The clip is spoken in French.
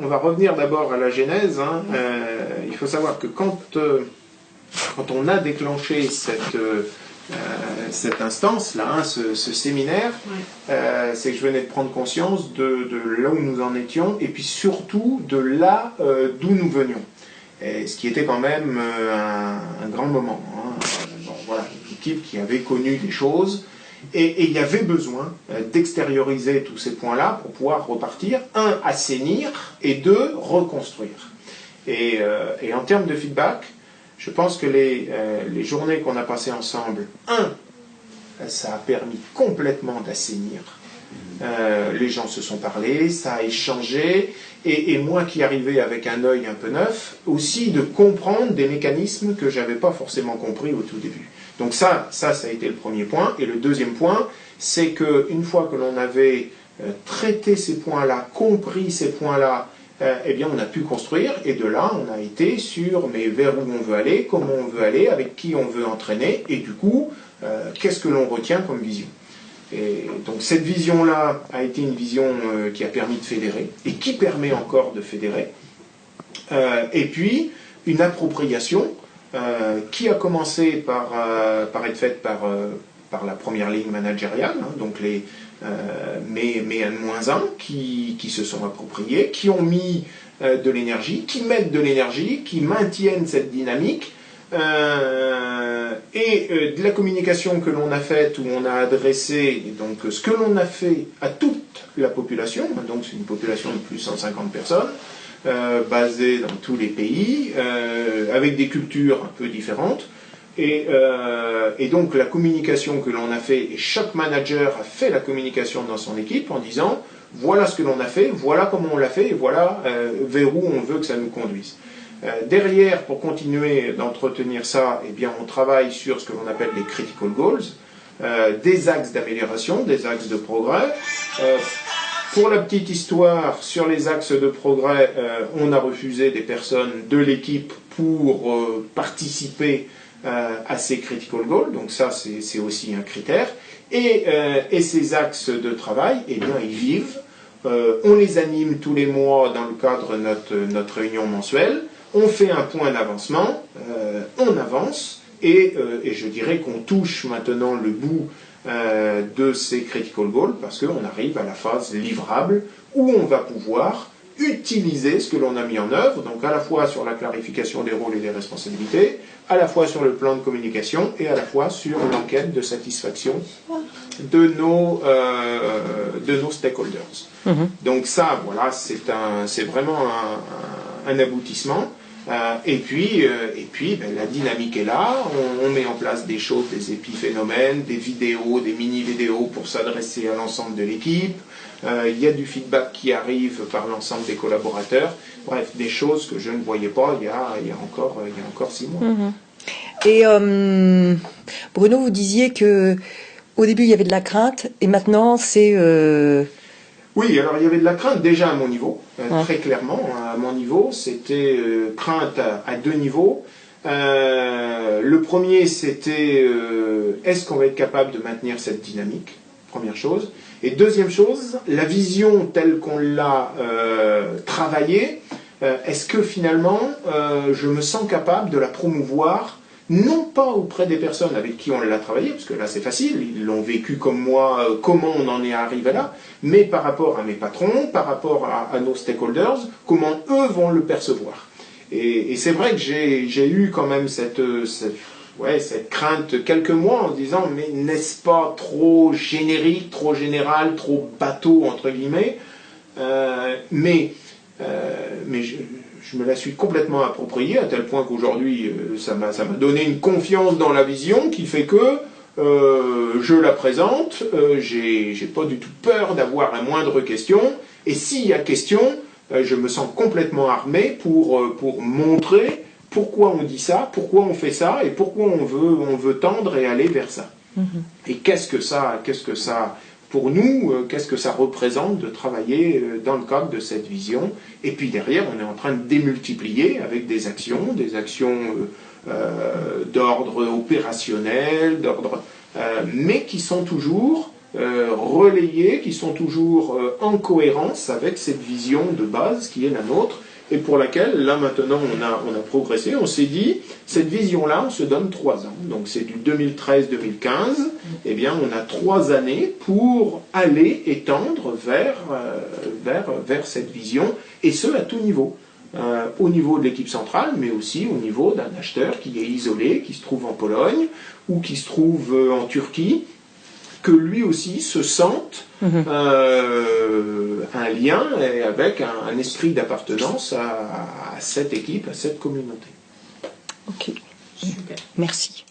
On va revenir d'abord à la genèse. Il faut savoir que quand on a déclenché cette instance-là, ce séminaire, c'est que je venais de prendre conscience de là où nous en étions, et puis surtout de là d'où nous venions. Et ce qui était quand même un grand moment. Bon, voilà, une équipe qui avait connu des choses, et il y avait besoin d'extérioriser tous ces points-là pour pouvoir repartir, un, assainir, et deux, reconstruire. Et en termes de feedback, je pense que les journées qu'on a passées ensemble, ça a permis complètement d'assainir. Les gens se sont parlé, ça a échangé, et moi qui arrivais avec un œil un peu neuf, aussi de comprendre des mécanismes que je n'avais pas forcément compris au tout début. Donc ça a été le premier point. Et le deuxième point, c'est qu'une fois que l'on avait traité ces points-là, compris ces points-là, eh bien on a pu construire, et de là on a été sur mais vers où on veut aller, comment on veut aller, avec qui on veut entraîner, et du coup, qu'est-ce que l'on retient comme vision. Et donc cette vision-là a été une vision qui a permis de fédérer, et qui permet encore de fédérer, et puis une appropriation qui a commencé par être faite par la première ligne managériale, donc les mais N-1 qui se sont appropriés, qui ont mis de l'énergie, qui mettent de l'énergie, qui maintiennent cette dynamique, et de la communication que l'on a faite, où on a adressé donc ce que l'on a fait à toute la population, donc c'est une population de plus de 150 personnes, basée dans tous les pays, avec des cultures un peu différentes, et donc la communication que l'on a fait, et chaque manager a fait la communication dans son équipe en disant voilà ce que l'on a fait, voilà comment on l'a fait, et voilà vers où on veut que ça nous conduise. Derrière, pour continuer d'entretenir ça, eh bien, on travaille sur ce que l'on appelle les critical goals, des axes d'amélioration, des axes de progrès. Pour la petite histoire, sur les axes de progrès, on a refusé des personnes de l'équipe pour participer à ces critical goals, donc ça c'est aussi un critère. Et ces axes de travail, eh bien, ils vivent. On les anime tous les mois dans le cadre de notre réunion mensuelle. On fait un point d'avancement, on avance, et je dirais qu'on touche maintenant le bout de ces critical goals, parce qu'on arrive à la phase livrable, où on va pouvoir utiliser ce que l'on a mis en œuvre, donc à la fois sur la clarification des rôles et des responsabilités, à la fois sur le plan de communication, et à la fois sur l'enquête de satisfaction de nos stakeholders. Donc ça, voilà, c'est vraiment un aboutissement. Et puis ben, la dynamique est là, on met en place des choses, des épiphénomènes, des vidéos, des mini-vidéos pour s'adresser à l'ensemble de l'équipe. Il y a du feedback qui arrive par l'ensemble des collaborateurs. Bref, des choses que je ne voyais pas il y a encore 6 mois. Et Bruno, vous disiez que au début il y avait de la crainte, et maintenant c'est... Oui, alors il y avait de la crainte déjà à mon niveau, très clairement. À mon niveau, c'était crainte à 2 niveaux. Le premier, c'était est-ce qu'on va être capable de maintenir cette dynamique, première chose. Et deuxième chose, la vision telle qu'on l'a travaillée, est-ce que finalement je me sens capable de la promouvoir, non pas auprès des personnes avec qui on l'a travaillé, parce que là c'est facile, ils l'ont vécu comme moi, comment on en est arrivé là, mais par rapport à mes patrons, par rapport à nos stakeholders, comment eux vont le percevoir. Et c'est vrai que j'ai eu quand même cette crainte quelques mois en disant mais n'est-ce pas trop générique, trop général, trop bateau entre guillemets, mais je me la suis complètement appropriée, à tel point qu'aujourd'hui, ça m'a donné une confiance dans la vision qui fait que je la présente, j'ai pas du tout peur d'avoir la moindre question, et s'il y a question, je me sens complètement armé pour montrer pourquoi on dit ça, pourquoi on fait ça, et pourquoi on veut tendre et aller vers ça. Et qu'est-ce que ça pour nous, qu'est-ce que ça représente de travailler dans le cadre de cette vision. Et puis derrière, on est en train de démultiplier avec des actions d'ordre opérationnel, mais qui sont toujours relayées, qui sont toujours en cohérence avec cette vision de base qui est la nôtre, et pour laquelle, là maintenant, on a progressé. On s'est dit, cette vision-là, on se donne 3 ans. Donc c'est du 2013-2015. Eh bien, on a 3 années pour aller étendre vers cette vision, et ce, à tout niveau. Au niveau de l'équipe centrale, mais aussi au niveau d'un acheteur qui est isolé, qui se trouve en Pologne, ou qui se trouve en Turquie, que lui aussi se sente un lien avec un esprit d'appartenance à cette équipe, à cette communauté. Ok. Super. Merci.